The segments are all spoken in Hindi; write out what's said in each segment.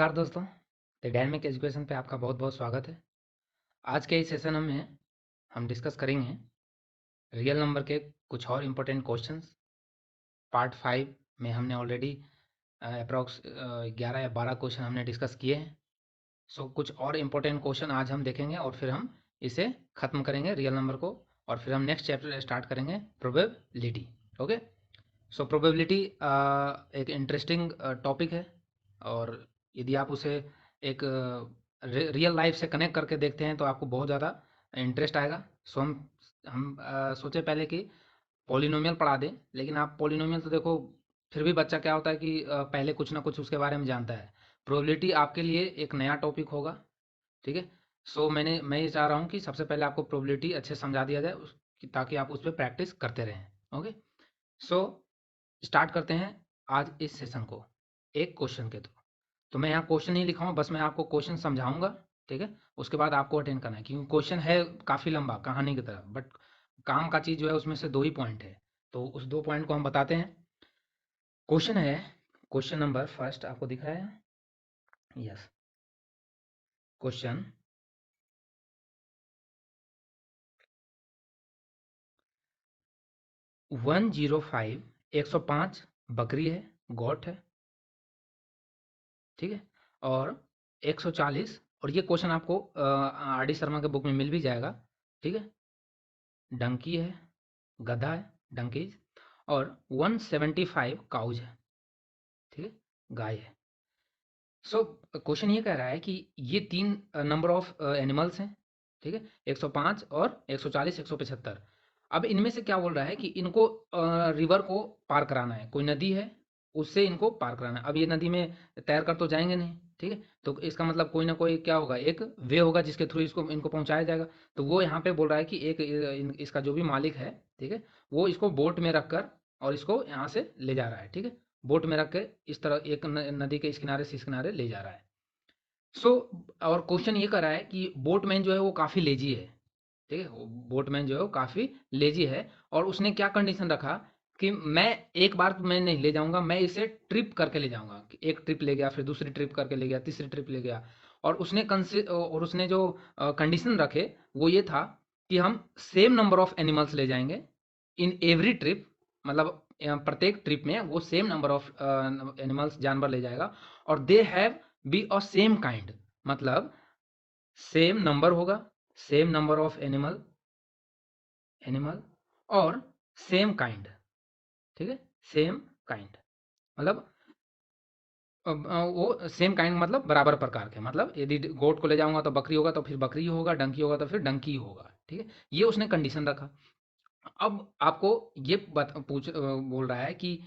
नमस्कार दोस्तों, द डायनेमिक एजुकेशन पे आपका बहुत बहुत स्वागत है। आज के इस सेशन में हम डिस्कस करेंगे रियल नंबर के कुछ और इम्पोर्टेंट क्वेश्चंस। पार्ट 5 में हमने ऑलरेडी अप्रॉक्स 11 या 12 क्वेश्चन हमने डिस्कस किए हैं। सो कुछ और इम्पोर्टेंट क्वेश्चन आज हम देखेंगे और फिर हम इसे ख़त्म करेंगे रियल नंबर को, और फिर हम नेक्स्ट चैप्टर स्टार्ट करेंगे प्रोबेबिलिटी। ओके, सो प्रोबेबिलिटी एक इंटरेस्टिंग टॉपिक है, और यदि आप उसे एक रियल लाइफ से कनेक्ट करके देखते हैं तो आपको बहुत ज़्यादा इंटरेस्ट आएगा। सो हम सोचे पहले कि पॉलिनोमियल पढ़ा दें, लेकिन आप पॉलिनोमियल तो देखो, फिर भी बच्चा क्या होता है कि पहले कुछ ना कुछ उसके बारे में जानता है। प्रोबेबिलिटी आपके लिए एक नया टॉपिक होगा, ठीक है। सो मैं ये चाह रहा हूँ कि सबसे पहले आपको प्रोबेबिलिटी अच्छे से समझा दिया जाए ताकि आप उस पर प्रैक्टिस करते रहें। ओके, सो स्टार्ट करते हैं आज इस सेशन को एक क्वेश्चन के थ्रू। तो मैं यहाँ क्वेश्चन नहीं लिखा हूँ, बस मैं आपको क्वेश्चन समझाऊंगा, ठीक है। उसके बाद आपको अटेंड करना है, क्योंकि क्वेश्चन है काफ़ी लंबा कहानी की तरह, बट काम का चीज़ जो है उसमें से 2 ही पॉइंट है, तो उस 2 पॉइंट को हम बताते हैं। क्वेश्चन है, क्वेश्चन नंबर फर्स्ट आपको दिख रहा है? यस, क्वेश्चन 105, 105 बकरी है, गोट है, ठीक है। और 140, और ये क्वेश्चन आपको आर डी शर्मा के बुक में मिल भी जाएगा, ठीक है। डंकी है, गधा है, डंकीज, और 175 काउज है, ठीक है, गाय है। सो क्वेश्चन ये कह रहा है कि ये 3 नंबर ऑफ एनिमल्स हैं, ठीक है, 105 और 140, 175। अब इनमें से क्या बोल रहा है कि इनको रिवर को पार कराना है, कोई नदी है उससे इनको पार कराना है। अब ये नदी में तैर कर तो जाएंगे नहीं, ठीक है, तो इसका मतलब कोई ना कोई क्या होगा, एक वे होगा जिसके थ्रू इसको इनको पहुंचाया जाएगा। तो वो यहाँ पे बोल रहा है कि एक इसका जो भी मालिक है, ठीक है, वो इसको बोट में रखकर और इसको यहाँ से ले जा रहा है, ठीक है। बोट में रख के इस तरह एक नदी के इस किनारे से इस किनारे ले जा रहा है। सो और क्वेश्चन ये कर रहा है कि बोटमैन जो है वो काफ़ी लेजी है, ठीक है। बोटमैन जो है वो काफ़ी लेजी है, और उसने क्या कंडीशन रखा कि मैं एक बार तो मैं नहीं ले जाऊंगा, मैं इसे ट्रिप करके ले जाऊंगा। एक ट्रिप ले गया, फिर दूसरी ट्रिप करके ले गया, तीसरी ट्रिप ले गया, और उसने जो कंडीशन रखे वो ये था कि हम सेम नंबर ऑफ एनिमल्स ले जाएंगे इन एवरी ट्रिप, मतलब प्रत्येक ट्रिप में वो सेम नंबर ऑफ एनिमल्स जानवर ले जाएगा, और they have be a same kind, मतलब सेम नंबर होगा, सेम नंबर ऑफ एनिमल और सेम काइंड, ठीक है, सेम काइंड, मतलब वो सेम काइंड मतलब बराबर प्रकार के, मतलब यदि गोट को ले जाऊंगा तो बकरी होगा तो फिर बकरी होगा, डंकी होगा तो फिर डंकी होगा, ठीक है। ये उसने कंडीशन रखा। अब आपको ये बोल रहा है कि,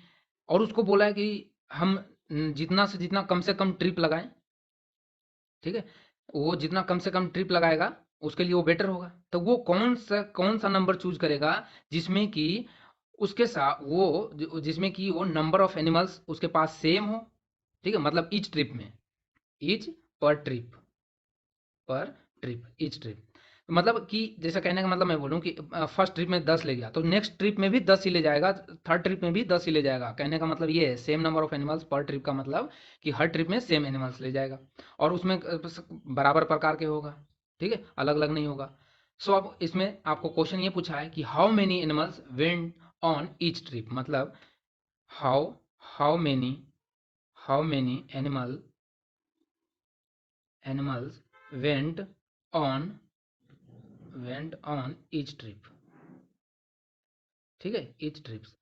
और उसको बोला है कि हम जितना से जितना कम से कम ट्रिप लगाएं, ठीक है, वो जितना कम से कम ट्रिप लगाएगा उसके लिए वो बेटर होगा। तो वो कौन सा नंबर चूज करेगा जिसमें कि उसके साथ वो जिसमें कि वो नंबर ऑफ एनिमल्स उसके पास सेम हो, ठीक है, मतलब ईच ट्रिप में, ईच पर ट्रिप, ईच ट्रिप, मतलब कि जैसा कहने का मतलब मैं बोलूँ कि फर्स्ट ट्रिप में 10 ले गया तो नेक्स्ट ट्रिप में भी 10 ही ले जाएगा, थर्ड ट्रिप में भी 10 ही ले जाएगा। कहने का मतलब ये है, सेम नंबर ऑफ एनिमल्स पर ट्रिप का मतलब कि हर ट्रिप में सेम एनिमल्स ले जाएगा, और उसमें बराबर प्रकार के होगा, ठीक है, अलग अलग नहीं होगा। सो अब इसमें आपको क्वेश्चन ये पूछा है कि how many animals went on each trip, मतलब how how many how many animals went on each trip, ठीक है, ईच ट्रिप्स।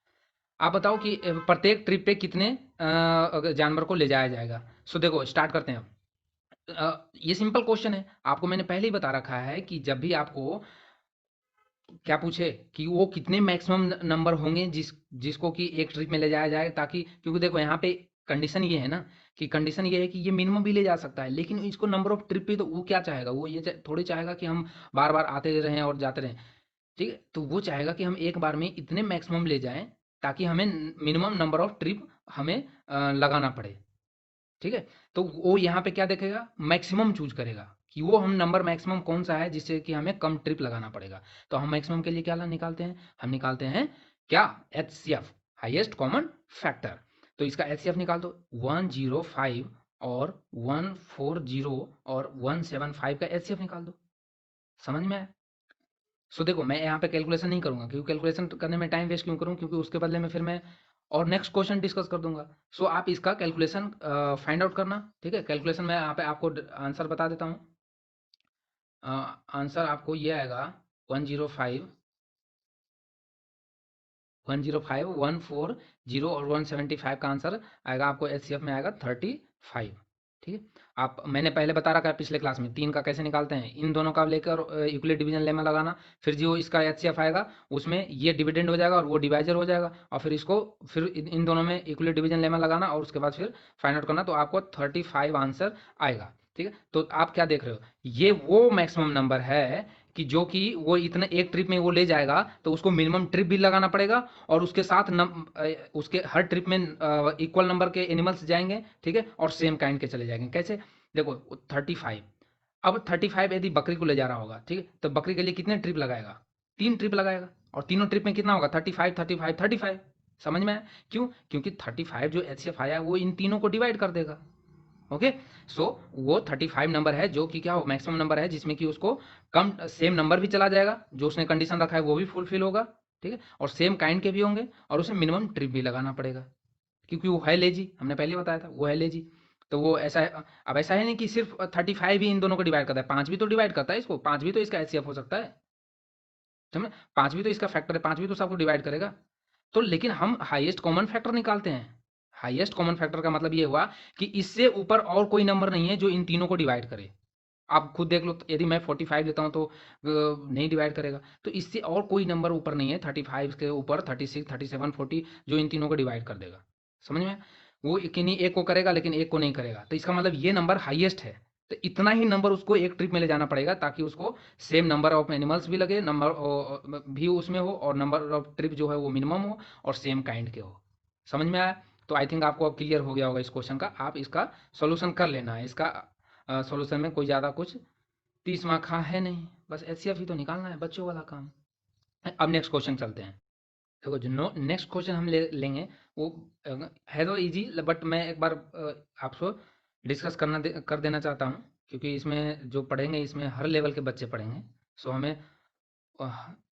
आप बताओ कि प्रत्येक ट्रिप पे कितने जानवर को ले जाया जाएगा। सो देखो स्टार्ट करते हैं अब। ये सिंपल क्वेश्चन है, आपको मैंने पहले ही बता रखा है कि जब भी आपको क्या पूछे कि वो कितने मैक्सिमम नंबर होंगे जिसको कि एक ट्रिप में ले जाया जाए, ताकि क्योंकि देखो यहाँ पे कंडीशन ये है ना, कि कंडीशन ये है कि ये मिनिमम भी ले जा सकता है, लेकिन इसको नंबर ऑफ ट्रिप पे तो वो क्या चाहेगा, वो ये थोड़ी चाहेगा कि हम बार बार आते रहें और जाते रहें, ठीक है। तो वो चाहेगा कि हम एक बार में इतने मैक्सिमम ले जाएं ताकि हमें मिनिमम नंबर ऑफ ट्रिप हमें लगाना पड़े, ठीक है। तो वो यहाँ पे क्या देखेगा, मैक्सिमम चूज करेगा कि वो हम नंबर मैक्सिमम कौन सा है जिससे कि हमें कम ट्रिप लगाना पड़ेगा। तो हम मैक्सिमम के लिए क्या निकालते हैं, हम निकालते हैं क्या, एचसीएफ, हाईएस्ट कॉमन फैक्टर। तो इसका एचसीएफ निकाल दो, 105 और 140 और 175 का एचसीएफ निकाल दो। समझ में आया? सो देखो मैं यहाँ पे कैलकुलेशन नहीं करूँगा, क्योंकि कैलकुलेशन करने में टाइम वेस्ट क्यों करूँ, क्योंकि उसके बदले में फिर मैं और नेक्स्ट क्वेश्चन डिस्कस कर दूंगा। सो आप इसका कैलकुलेशन फाइंड आउट करना, ठीक है। कैलकुलेशन मैं यहाँ पे आपको आंसर बता देता हूँ। आंसर आपको ये आएगा 105 140 और 175 का आंसर आएगा आपको एचसीएफ में आएगा 35। ठीक है। आप मैंने पहले बता रखा है पिछले क्लास में 3 का कैसे निकालते हैं, इन दोनों का लेकर यूक्लिड डिवीजन लेमा लगाना, फिर जो इसका एचसीएफ आएगा उसमें ये डिविडेंड हो जाएगा और वो डिवाइजर हो जाएगा, और फिर इसको फिर इन दोनों में यूक्लिड डिवीजन लेमा लगाना और उसके बाद फिर फाइंड आउट करना, तो आपको 35 आंसर आएगा। ठीक है। तो आप क्या देख रहे हो, ये वो मैक्सिमम नंबर है कि वो इतने एक ट्रिप में वो ले जाएगा, तो उसको मिनिमम ट्रिप भी लगाना पड़ेगा और उसके साथ उसके हर ट्रिप में इक्वल नंबर के एनिमल्स जाएंगे, ठीक है, और सेम काइंड के चले जाएंगे। कैसे देखो 35, अब 35 यदि बकरी को ले जा रहा होगा, ठीक है, तो बकरी के लिए कितने ट्रिप लगाएगा, 3 ट्रिप लगाएगा, और तीनों ट्रिप में कितना होगा 35 35 35। समझ में आया? क्यों? क्योंकि 35 जो एचसीएफ आया वो इन तीनों को डिवाइड कर देगा। ओके। सो वो 35 नंबर है जो कि क्या हो मैक्सिमम नंबर है, जिसमें कि उसको कम सेम नंबर भी चला जाएगा, जो उसने कंडीशन रखा है वो भी फुलफिल होगा, ठीक है, और सेम काइंड के भी होंगे, और उसे मिनिमम ट्रिप भी लगाना पड़ेगा, क्योंकि वो है लेजी, हमने पहले बताया था वो है लेजी। तो वो ऐसा है, अब ऐसा है नहीं कि सिर्फ 35 ही इन दोनों को डिवाइड करता है, 5 भी तो डिवाइड करता है इसको, 5 भी तो इसका एचसीएफ हो सकता है। समझ, 5 भी तो इसका फैक्टर है, 5 भी तो सबको डिवाइड करेगा। तो लेकिन हम हाईएस्ट कॉमन फैक्टर निकालते हैं। हाईएस्ट कॉमन फैक्टर का मतलब ये हुआ कि इससे ऊपर और कोई नंबर नहीं है जो इन तीनों को डिवाइड करे। आप खुद देख लो, तो यदि मैं 45 लेता हूँ तो नहीं डिवाइड करेगा, तो इससे और कोई नंबर ऊपर नहीं है 35 के ऊपर, 36 37 40 जो इन तीनों को डिवाइड कर देगा। समझ में? वो किन्हीं एक को करेगा लेकिन एक को नहीं करेगा, तो इसका मतलब ये नंबर हाईएस्ट है। तो इतना ही नंबर उसको एक ट्रिप में ले जाना पड़ेगा, ताकि उसको सेम नंबर ऑफ एनिमल्स भी लगे, नंबर भी उसमें हो, और नंबर ऑफ ट्रिप जो है वो मिनिमम हो और सेम काइंड के हो। समझ में आया? तो आई थिंक आपको अब क्लियर हो गया होगा इस क्वेश्चन का। आप इसका सोल्यूशन कर लेना है। इसका सॉल्यूशन में कोई ज़्यादा कुछ 30 मार्क का है नहीं, बस एचसीएफ ही तो निकालना है, बच्चों वाला काम। अब नेक्स्ट क्वेश्चन चलते हैं। देखो जो नेक्स्ट क्वेश्चन हम लेंगे वो है तो इजी, बट मैं एक बार आपको डिस्कस कर देना चाहता हूँ, क्योंकि इसमें जो पढ़ेंगे इसमें हर लेवल के बच्चे पढ़ेंगे। सो हमें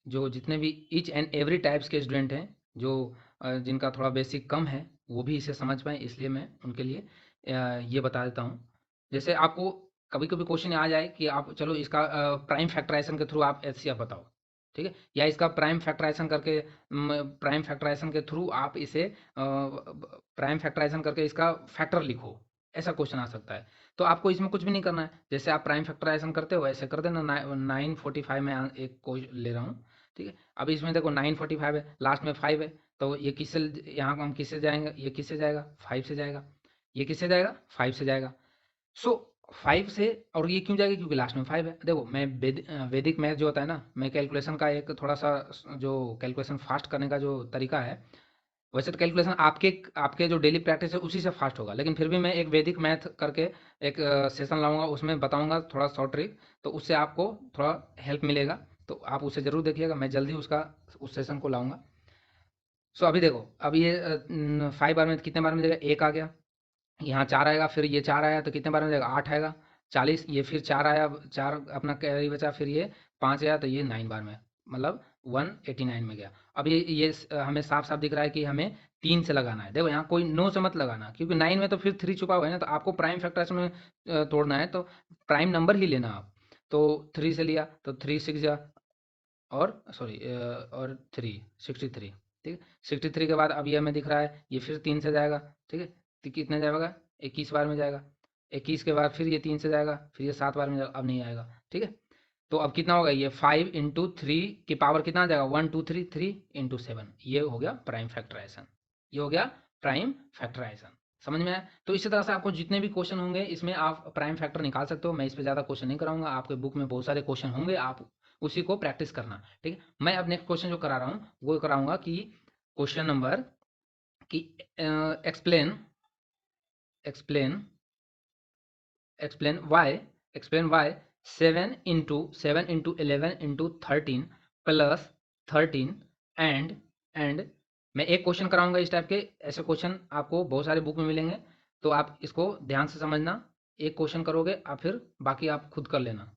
जो जितने भी ईच एंड एवरी टाइप्स के स्टूडेंट हैं, जो जिनका थोड़ा बेसिक कम है, वो भी इसे समझ पाएँ, इसलिए मैं उनके लिए ये बता देता हूँ। जैसे आपको कभी-कभी क्वेश्चन आ जाए कि आप चलो इसका प्राइम फैक्टराइज़ेशन के थ्रू आप एचसीएफ बताओ, ठीक है? या इसका प्राइम फैक्टराइज़ेशन के थ्रू आप इसे प्राइम फैक्टराइज़ेशन करके इसका फैक्टर लिखो, ऐसा क्वेश्चन आ सकता है। तो आपको इसमें कुछ भी नहीं करना है, जैसे आप प्राइम फैक्टराइज़ेशन करते हो वैसे कर देना। 945 में एक को ले रहा हूँ, ठीक है। अब इसमें देखो 945 है, लास्ट में 5 है, तो ये किससे, यहाँ हम किससे जाएंगे, ये किससे जाएगा 5 से जाएगा, ये किससे जाएगा 5 से जाएगा। सो 5 से, और ये क्यों जाएगा क्योंकि लास्ट में 5 है। देखो मैं वैदिक मैथ जो होता है ना, मैं कैलकुलेशन का एक थोड़ा सा जो कैलकुलेशन फास्ट करने का जो तरीका है, वैसे तो कैलकुलेशन आपके आपके जो डेली प्रैक्टिस है उसी से फास्ट होगा, लेकिन फिर भी मैं एक वैदिक मैथ करके एक सेशन लाऊंगा, उसमें बताऊंगा थोड़ा शॉर्ट ट्रिक, तो उससे आपको थोड़ा हेल्प मिलेगा। तो आप उसे ज़रूर देखिएगा, मैं जल्दी उसका उस सेशन को लाऊंगा। सो अभी देखो, अब ये 5 बार में कितने बार में देगा, एक आ गया, यहाँ 4 आएगा, फिर ये 4 आया तो कितने बार में जाएगा 8 आएगा, 40, ये फिर 4 आया, 4 अपना कैरी बचा, फिर ये 5 आया तो ये 9 बार में, मतलब 189 में गया। अब ये हमें साफ साफ दिख रहा है कि हमें 3 से लगाना है। देखो यहाँ कोई नो से मत लगाना, क्योंकि 9 में तो फिर 3 छुपा हुआ है ना, तो आपको प्राइम फैक्टराइजेशन में तोड़ना है, तो प्राइम नंबर ही लेना आप। तो 3 से लिया तो 3 6 जा, और सॉरी और 3 63, ठीक है। 63 के बाद अब ये हमें दिख रहा है ये फिर 3 से जाएगा, ठीक है। तो कितने जाएगा 21 बार में जाएगा, 21 के बाद फिर ये 3 से जाएगा, फिर ये 7 बार में जाएगा, अब नहीं आएगा, ठीक है। तो अब कितना होगा, ये 5 इंटू 3 की पावर कितना आ जाएगा 1 2 3 3 इंटू 7, ये हो गया प्राइम फैक्टराइजेशन, ये हो गया प्राइम फैक्टराइजेशन। समझ में आया? तो इसी तरह से आपको जितने भी क्वेश्चन होंगे इसमें आप प्राइम फैक्टर निकाल सकते हो। मैं इस पे ज़्यादा क्वेश्चन नहीं कराऊंगा, आपके बुक में बहुत सारे क्वेश्चन होंगे, आप उसी को प्रैक्टिस करना, ठीक है। मैं अब नेक्स्ट क्वेश्चन जो करा रहा हूँ वो कराऊंगा कि क्वेश्चन नंबर कि explain explain explain why 7 into 11 into 13 plus 13 and मैं एक क्वेश्चन कराऊंगा इस टाइप के। ऐसे क्वेश्चन आपको बहुत सारे बुक में मिलेंगे, तो आप इसको ध्यान से समझना, एक क्वेश्चन करोगे आप, फिर बाकी आप खुद कर लेना।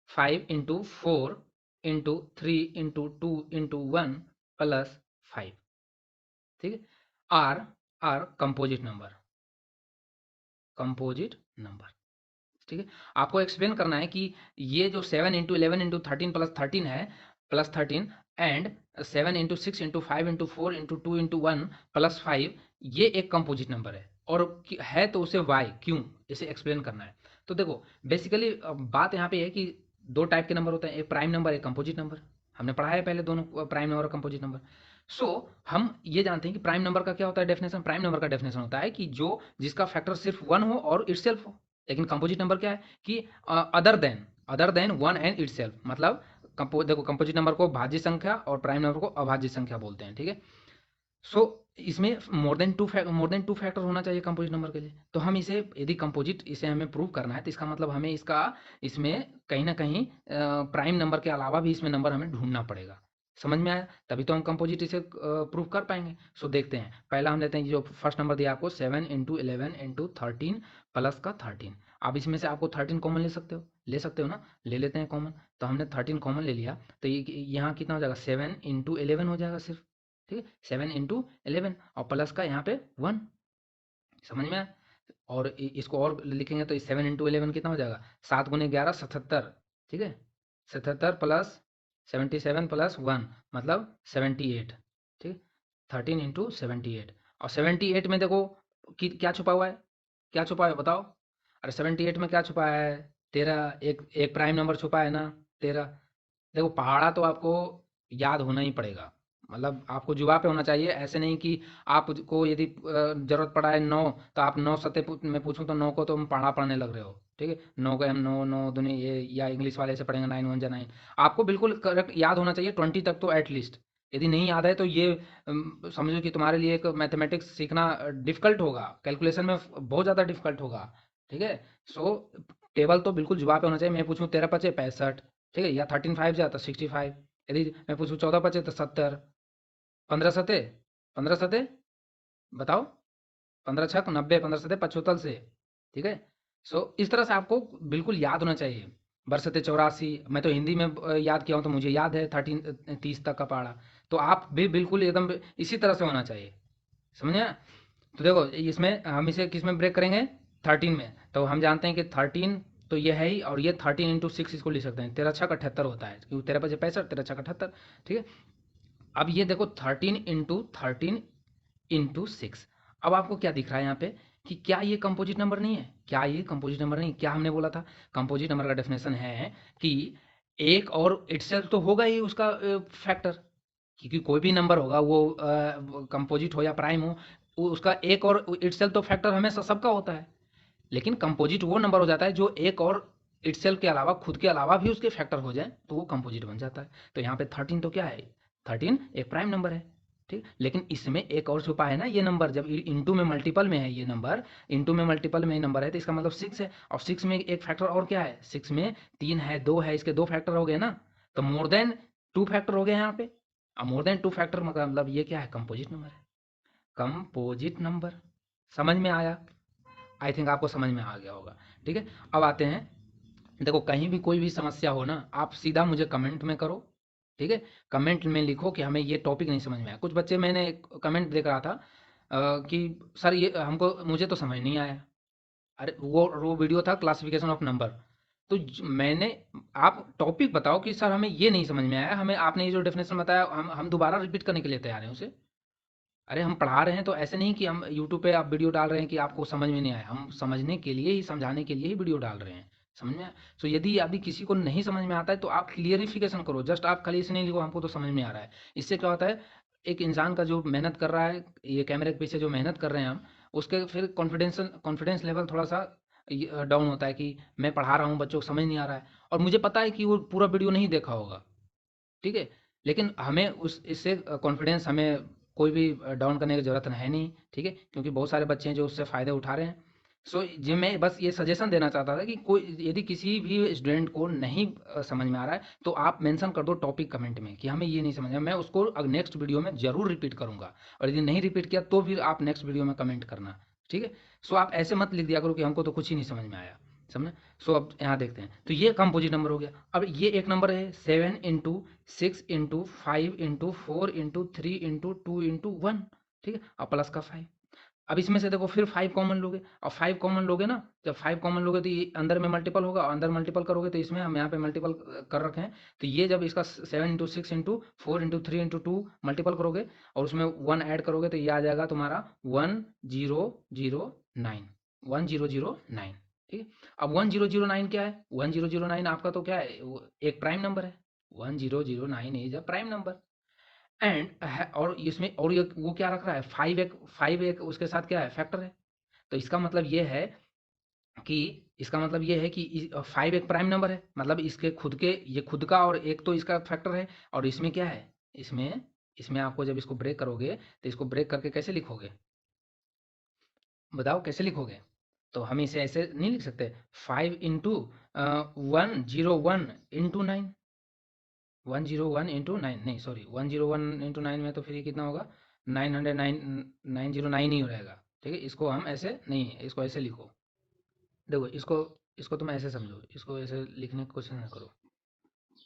5 into 4 into 3 into 2 into 1 plus 5, ठीक है। Are are composite number, composite number, ठीक है। आपको एक्सप्लेन करना है कि ये जो 7 इंटू 11 इंटू 13 प्लस 13 है, plus 13, and 7 into 6 into 5 into 4 into 2 into 1 plus 5, ये एक कंपोजिट नंबर है, और है तो उसे वाई क्यों, इसे एक्सप्लेन करना है। तो देखो बेसिकली बात यहाँ पे है कि दो टाइप के नंबर होते हैं, एक प्राइम नंबर, एक कंपोजिट नंबर। हमने पढ़ा है पहले दोनों, प्राइम नंबर और कंपोजिट नंबर। सो हम ये जानते हैं कि प्राइम नंबर का क्या होता है डेफिनेशन। प्राइम नंबर का डेफिनेशन होता है कि जो जिसका फैक्टर सिर्फ 1 हो और इटसेल्फ हो। लेकिन कंपोजिट नंबर क्या है कि अदर देन 1 एंड इटसेल्फ, मतलब देखो कंपोजिट नंबर को भाज्य संख्या और प्राइम नंबर को अभाज्य संख्या बोलते हैं, ठीक है। सो इसमें मोर देन टू फैक्टर होना चाहिए कंपोजिट नंबर के लिए। तो हम इसे, यदि कंपोजिट इसे हमें प्रूव करना है, तो इसका मतलब हमें इसमें कहीं ना कहीं प्राइम नंबर के अलावा भी इसमें नंबर हमें ढूंढना पड़ेगा। समझ में आया? तभी तो हम कंपोजिट इसे प्रूव कर पाएंगे। सो देखते हैं, पहला हम लेते हैं जो फर्स्ट नंबर दिया आपको, 7 इंटू 11 इंटू 13 प्लस का 13। अब इसमें से आपको 13 कॉमन ले सकते हो ना, ले लेते हैं कॉमन। तो हमने 13 कॉमन ले लिया, तो ये यहाँ कितना हो जाएगा, 7 इंटू 11 हो जाएगा सिर्फ, ठीक है। 7 इंटू 11 और प्लस का यहाँ पे 1, समझ में आया? और इसको और लिखेंगे तो 7 इंटू 11 कितना हो जाएगा, 7 गुने 11 77, ठीक है। 77 प्लस 77 प्लस 1 मतलब 78, ठीक है। 13 इंटू 78, और 78 में देखो कि क्या छुपा हुआ है, क्या छुपा है बताओ। अरे 78 में क्या छुपा है, 13, एक एक प्राइम नंबर छुपा है ना, 13। देखो पहाड़ा तो आपको याद होना ही पड़ेगा, मतलब आपको जुबा पे होना चाहिए। ऐसे नहीं कि आपको यदि जरूरत पड़ा है 9, तो आप 9 सते मैं पूछूं तो 9 को तुम पढ़ा पढ़ने लग रहे हो, ठीक है। 9 का 9, 9 दूनी ये, या इंग्लिश वाले से पढ़ेंगे 9 1 जा 9। आपको बिल्कुल करेक्ट याद होना चाहिए 20 तक तो एटलीस्ट। यदि नहीं याद है तो ये समझो कि तुम्हारे लिए एक मैथमेटिक्स सीखना डिफिकल्ट होगा, कैलकुलेशन में बहुत ज़्यादा डिफिकल्ट होगा, ठीक है। सो टेबल तो बिल्कुल जुबा पे होना चाहिए। मैं पूछूं 13 पचे 65, ठीक है, या 13 5 जा तो 65। यदि मैं पूछूं 14 पचे तो 70, 15 सते बताओ, 15 छक 90, 15 सते 75 से, ठीक है। सो इस तरह से आपको बिल्कुल याद होना चाहिए। बरसते 84, मैं तो हिंदी में याद किया हूँ तो मुझे याद है 30 तक का पढ़ा। तो आप भी बिल्कुल एकदम इसी तरह से होना चाहिए, समझे? तो देखो इसमें हम इसे किस में ब्रेक करेंगे, 13 में। तो हम जानते हैं कि 13 तो ये है ही, और ये 13 इंटू 6 इसको लिख सकते हैं, 13 छक 78 होता है, क्योंकि 13 पचे 65, 13 छक 78, ठीक है। अब ये देखो 13 इंटू 6। अब आपको क्या दिख रहा है यहाँ पे कि क्या ये कंपोजिट नंबर नहीं है, क्या ये कंपोजिट नंबर नहीं? क्या हमने बोला था, कंपोजिट नंबर का डेफिनेशन है कि एक और इटसेल्फ तो होगा ही उसका फैक्टर, क्योंकि कोई भी नंबर होगा वो कंपोजिट हो या प्राइम हो, उसका एक और इटसेल्फ तो फैक्टर हमेशा सबका होता है। लेकिन कंपोजिट वो नंबर हो जाता है जो एक और इटसेल्फ के अलावा, खुद के अलावा भी उसके फैक्टर हो जाए तो वो कंपोजिट बन जाता है। तो यहाँ पे 13 तो क्या है, 13 एक प्राइम नंबर है, ठीक। लेकिन इसमें एक और छुपा है ना, ये नंबर जब इंटू में मल्टीपल में है, ये नंबर इंटू में मल्टीपल में नंबर है, तो इसका मतलब 6 है। और 6 में एक फैक्टर और क्या है, 6 में 3 है, 2 है, इसके 2 फैक्टर हो गए ना, तो मोर देन 2 फैक्टर हो गए यहाँ पे। अब मोर देन 2 फैक्टर मतलब ये क्या है, कंपोजिट नंबर है, कंपोजिट नंबर। समझ में आया? आई थिंक आपको समझ में आ गया होगा, ठीक है। अब आते हैं, देखो कहीं भी कोई भी समस्या हो ना, आप सीधा मुझे कमेंट में करो, ठीक है। कमेंट में लिखो कि हमें ये टॉपिक नहीं समझ में आया। कुछ बच्चे, मैंने कमेंट देख रहा था कि सर ये हमको, मुझे तो समझ नहीं आया। अरे वो वीडियो था क्लासिफिकेशन ऑफ नंबर। तो मैंने, आप टॉपिक बताओ कि सर हमें ये नहीं समझ में आया, हमें आपने ये जो डेफिनेशन बताया हम दोबारा रिपीट करने के लिए तैयार हैं उसे। अरे हम पढ़ा रहे हैं तो ऐसे नहीं कि हम यूट्यूब पे आप वीडियो डाल रहे हैं कि आपको समझ में नहीं आया, हम समझने के लिए ही, समझाने के लिए ही वीडियो डाल रहे हैं, समझ में आया? सो यदि किसी को नहीं समझ में आता है तो आप क्लियरिफिकेशन करो, जस्ट आप खाली इसे नहीं लिखो हमको तो समझ में आ रहा है। इससे क्या होता है, एक इंसान का जो मेहनत कर रहा है, ये कैमरे के पीछे जो मेहनत कर रहे हैं हम, उसके फिर कॉन्फिडेंस लेवल थोड़ा सा डाउन होता है कि मैं पढ़ा रहा हूँ, बच्चों को समझ नहीं आ रहा है, और मुझे पता है कि वो पूरा वीडियो नहीं देखा होगा, ठीक है। लेकिन हमें उस इससे कॉन्फिडेंस हमें कोई भी डाउन करने की ज़रूरत है नहीं, ठीक है, क्योंकि बहुत सारे बच्चे हैं जो उससे फ़ायदे उठा रहे हैं। सो जी मैं बस ये सजेशन देना चाहता था कि कोई यदि किसी भी स्टूडेंट को नहीं समझ में आ रहा है तो आप मेंशन कर दो टॉपिक कमेंट में कि हमें ये नहीं समझ में, मैं उसको नेक्स्ट वीडियो में ज़रूर रिपीट करूँगा। और यदि नहीं रिपीट किया तो फिर आप नेक्स्ट वीडियो में कमेंट करना, ठीक है। सो आप ऐसे मत लिख दिया करो कि हमको तो कुछ ही नहीं समझ में आया, समझे। सो अब यहाँ देखते हैं, तो ये कंपोजिट नंबर हो गया। अब ये एक नंबर है 7 into 6 into 5 into 4 into 3 into 2 into 1, ठीक है, और प्लस का 5। अब इसमें से देखो फिर 5 कॉमन लोगे, और 5 कॉमन लोगे ना, जब 5 कॉमन लोगे तो ये अंदर में मल्टीपल होगा, और अंदर मल्टीपल करोगे तो इसमें हम यहाँ पे मल्टीपल कर रखे हैं, तो ये जब इसका 7 into 6 into 4 into 3 into 2 multiple करोगे और उसमें 1 ऐड करोगे तो ये आ जाएगा तुम्हारा 1009, 1009, ठीक है। अब 1009 क्या है, 1009 आपका तो क्या है, एक प्राइम नंबर है, 1009 is a prime number. And और इसमें और ये वो क्या रख रहा है, 5 एक उसके साथ क्या है, फैक्टर है। तो इसका मतलब ये है कि इसका मतलब ये है कि 5 एक प्राइम नंबर है, मतलब इसके खुद के, ये खुद का और एक तो इसका फैक्टर है। और इसमें क्या है, इसमें इसमें आपको जब इसको ब्रेक करोगे तो इसको ब्रेक करके कैसे लिखोगे, बताओ कैसे लिखोगे। तो हम इसे ऐसे नहीं लिख सकते, 5 इंटू 101 इंटू 9, 101 इंटू 9 नहीं सॉरी 101 इंटू 9 में तो फिर ये कितना होगा, 909, 909 ही रहेगा, ठीक है। इसको हम ऐसे नहीं, इसको ऐसे लिखो, देखो इसको इसको तुम ऐसे समझो, इसको ऐसे लिखने की कोशिश ना करो,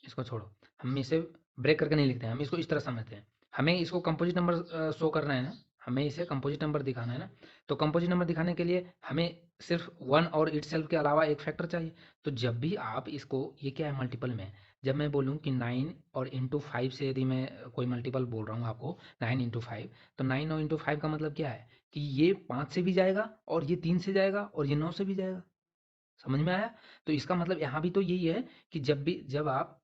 इसको छोड़ो। हम इसे ब्रेक करके नहीं लिखते हैं, हम इसको इस तरह समझते हैं। हमें इसको कंपोजिट नंबर शो करना है ना, हमें इसे कंपोजिट नंबर दिखाना है ना, तो कंपोजिट नंबर दिखाने के लिए हमें सिर्फ वन और इटसेल्फ के अलावा एक फैक्टर चाहिए। तो जब भी आप इसको, ये क्या है मल्टीपल में, जब मैं बोलूँ कि 9 और इंटू 5 से यदि मैं कोई मल्टीपल बोल रहा हूँ आपको, 9 इंटू 5, तो 9 और इंटू 5 का मतलब क्या है कि ये 5 से भी जाएगा और ये 3 से जाएगा और ये 9 से भी जाएगा, समझ में आया। तो इसका मतलब यहाँ भी तो यही है कि जब आप,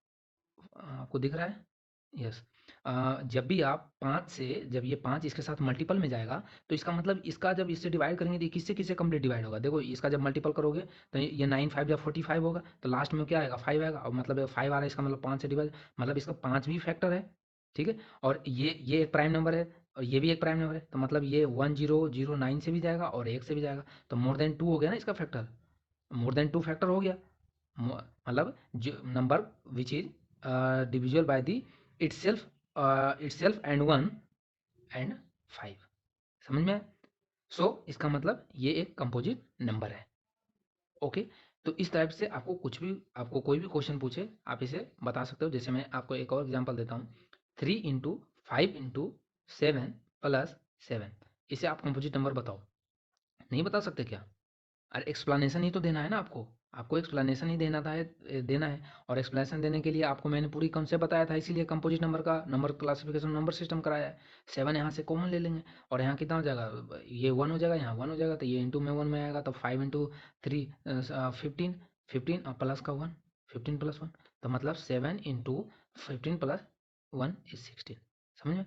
आपको दिख रहा है, यस, जब भी आप 5 से, जब ये 5 इसके साथ मल्टीपल में जाएगा तो इसका मतलब इसका जब इससे डिवाइड करेंगे तो ये किससे किससे कंप्लीट डिवाइड होगा, देखो इसका जब मल्टीपल करोगे तो ये 9 5 जब 45 होगा तो लास्ट में क्या आएगा, 5 आएगा, और मतलब 5 आ रहा है, इसका मतलब 5 से डिवाइड, मतलब इसका 5 भी फैक्टर है, ठीक है। और ये एक प्राइम नंबर है और ये भी एक प्राइम नंबर है, तो मतलब ये 1009 से भी जाएगा और 1 से भी जाएगा, तो मोर देन 2 हो गया ना इसका फैक्टर, मोर देन 2 फैक्टर हो गया। मतलब जो number which is divisible by the itself, itself and 1 and 5, समझ में आया? सो इसका मतलब ये एक कंपोजिट नंबर है, ओके। तो इस टाइप से आपको कुछ भी, आपको कोई भी क्वेश्चन पूछे आप इसे बता सकते हो। जैसे मैं आपको एक और एग्जांपल देता हूँ, 3 इंटू 5 इंटू 7 प्लस 7, इसे आप कंपोजिट नंबर बताओ, नहीं बता सकते क्या? अरे एक्सप्लेनेशन ही तो देना है ना आपको, आपको एक्सप्लेनेशन ही देना था, देना है। और एक्सप्लेनेशन देने के लिए आपको मैंने पूरी कॉन्सेप्ट बताया था, इसीलिए कंपोजिट नंबर का नंबर क्लासिफिकेशन नंबर सिस्टम कराया है। 7 यहाँ से कॉमन ले लेंगे और यहाँ कितना हो जाएगा, ये 1 हो जाएगा, यहाँ 1 हो जाएगा, तो ये इंटू में 1 में आएगा, तो 5 इंटू 3 15, 15 और प्लस का 1, 15 प्लस 1, तो मतलब 7 इंटू 15 प्लस 1 इज 16, समझ में।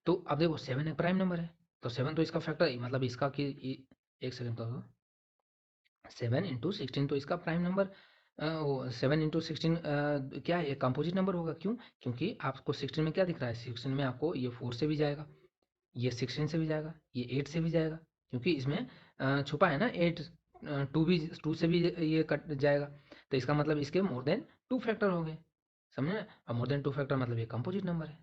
तो अब देखो 7 एक प्राइम नंबर है, तो 7 तो इसका फैक्टर, मतलब इसका कि एक सेकंड तो 7 इंटू 16 तो इसका प्राइम नंबर, 7 इंटू 16 क्या है, ये कंपोजिट नंबर होगा, क्यों? क्योंकि आपको 16 में क्या दिख रहा है, 16 में आपको ये 4 से भी जाएगा, ये 16 से भी जाएगा, ये 8 से भी जाएगा, क्योंकि इसमें छुपा है ना 8, 2 भी, 2 से भी ये कट जाएगा, तो इसका मतलब इसके मोर देन 2 फैक्टर हो गए, समझे। और मोर देन 2 फैक्टर मतलब ये कंपोजिट नंबर है,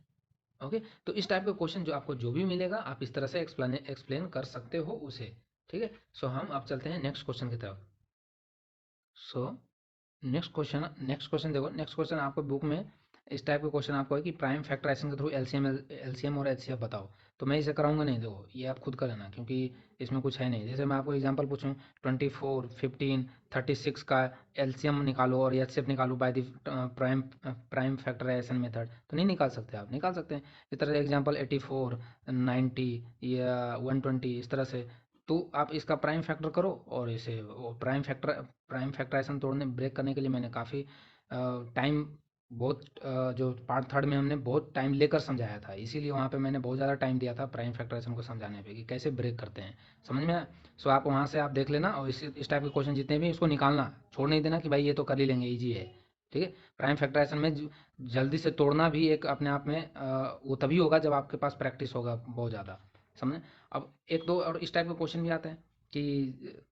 ओके। तो इस टाइप का क्वेश्चन जो आपको जो भी मिलेगा आप इस तरह से एक्सप्लेन कर सकते हो उसे, ठीक है। सो हम अब चलते हैं नेक्स्ट क्वेश्चन की तरफ। सो नेक्स्ट क्वेश्चन देखो, नेक्स्ट क्वेश्चन आपको बुक में इस टाइप का क्वेश्चन आपको है कि प्राइम फैक्टराइजेशन के थ्रू एलसीएम और एचसीएफ बताओ। तो मैं इसे कराऊंगा नहीं, देखो ये आप खुद कर लेना, क्योंकि इसमें कुछ है नहीं। जैसे मैं आपको एग्जांपल पूछूं 24 15 36 का एलसीएम निकालो और एचसीएफ निकालो by the prime factorisation method, तो नहीं निकाल सकते, आप निकाल सकते हैं इस तरह से एग्जांपल 84 90 या 120 इस तरह से। तो आप इसका प्राइम फैक्टर करो और इसे प्राइम फैक्टराइजेशन तोड़ने ब्रेक करने के लिए मैंने काफ़ी टाइम, बहुत जो पार्ट थर्ड में हमने बहुत टाइम लेकर समझाया था, इसीलिए वहाँ पे मैंने बहुत ज़्यादा टाइम दिया था प्राइम फैक्टराइजेशन को समझाने पे कि कैसे ब्रेक करते हैं, समझ में आया? सो आप वहाँ से आप देख लेना और इस टाइप के क्वेश्चन जितने भी उसको निकालना, छोड़ नहीं देना कि भाई ये तो कर ही लेंगे, ईजी है, ठीक है। प्राइम फैक्टराइजेशन में जल्दी से तोड़ना भी एक अपने आप में वो तभी होगा जब आपके पास प्रैक्टिस होगा बहुत ज़्यादा, समझे। अब एक दो और इस टाइप के क्वेश्चन भी आते हैं कि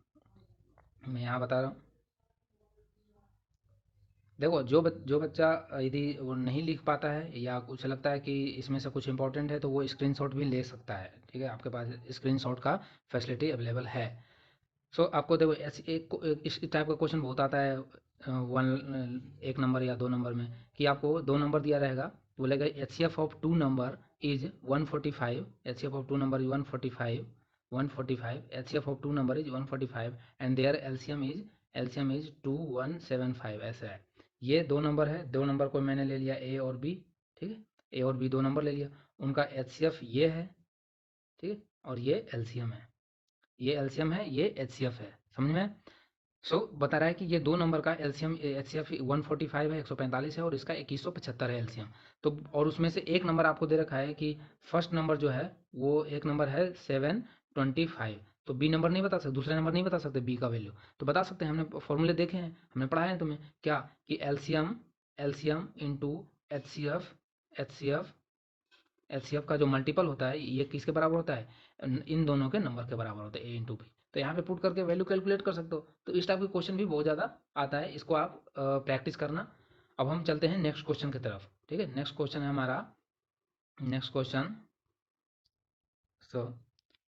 मैं यहाँ बता रहा हूँ, देखो जो बच्चा यदि वो नहीं लिख पाता है या कुछ लगता है कि इसमें से कुछ इंपॉर्टेंट है तो वो स्क्रीनशॉट भी ले सकता है, ठीक है, आपके पास स्क्रीनशॉट का फैसिलिटी अवेलेबल है। सो आपको देखो ऐसे इस टाइप का क्वेश्चन बहुत आता है एक नंबर या 2 नंबर में, कि आपको 2 नंबर दिया रहेगा, तो बोलेगा HCF of 2 number is 145, HCF of 2 number is 145, HCF of 2 number is 145 and their LCM is 2175, ऐसा है। ये 2 नंबर है, 2 नंबर को मैंने ले लिया ए और बी, ठीक है, ए और बी 2 नंबर ले लिया, उनका एचसीएफ ये है, ठीक है, और ये एलसीएम है, ये एलसीएम है, ये एचसीएफ है, समझ में? बता रहा है कि ये 2 नंबर का एलसीएम एचसीएफ 145 है, 145 है, और इसका 2175 है एलसीएम। तो और उसमें से एक नंबर आपको दे रखा है कि फर्स्ट नंबर जो है वो एक नंबर है 725, तो बी नंबर नहीं बता सकते, दूसरे नंबर नहीं बता सकते बी का वैल्यू, तो बता सकते हैं, हमने फॉर्मूले देखे हैं, हमने पढ़ाया है तुम्हें, क्या कि LCM LCM into HCF HCF HCF का जो मल्टीपल होता है ये किसके बराबर होता है, इन दोनों के नंबर के बराबर होता है, ए इंटू बी। तो यहाँ पे पुट करके वैल्यू कैलकुलेट कर सकते हो। तो इस टाइप के क्वेश्चन भी बहुत ज़्यादा आता है, इसको आप प्रैक्टिस करना। अब हम चलते हैं नेक्स्ट क्वेश्चन की तरफ, ठीक है। नेक्स्ट क्वेश्चन है हमारा, next question, so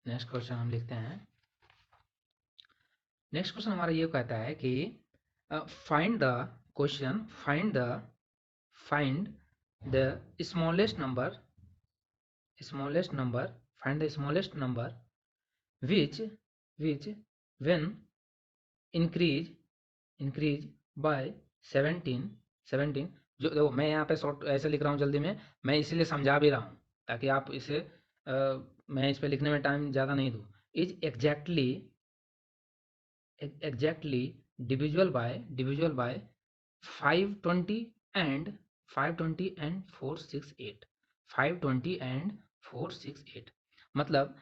next question हम लिखते हैं। नेक्स्ट क्वेश्चन हमारा ये कहता है कि find the question, find the smallest number, find the smallest number which when increase by 17, जो देखो मैं यहाँ पे शॉर्ट ऐसे लिख रहा हूँ जल्दी में, मैं इसलिए समझा भी रहा हूँ ताकि आप इसे मैं इस पे लिखने में टाइम ज़्यादा नहीं दूँ। Is exactly divisible by 520 and 468, 520 and 468, मतलब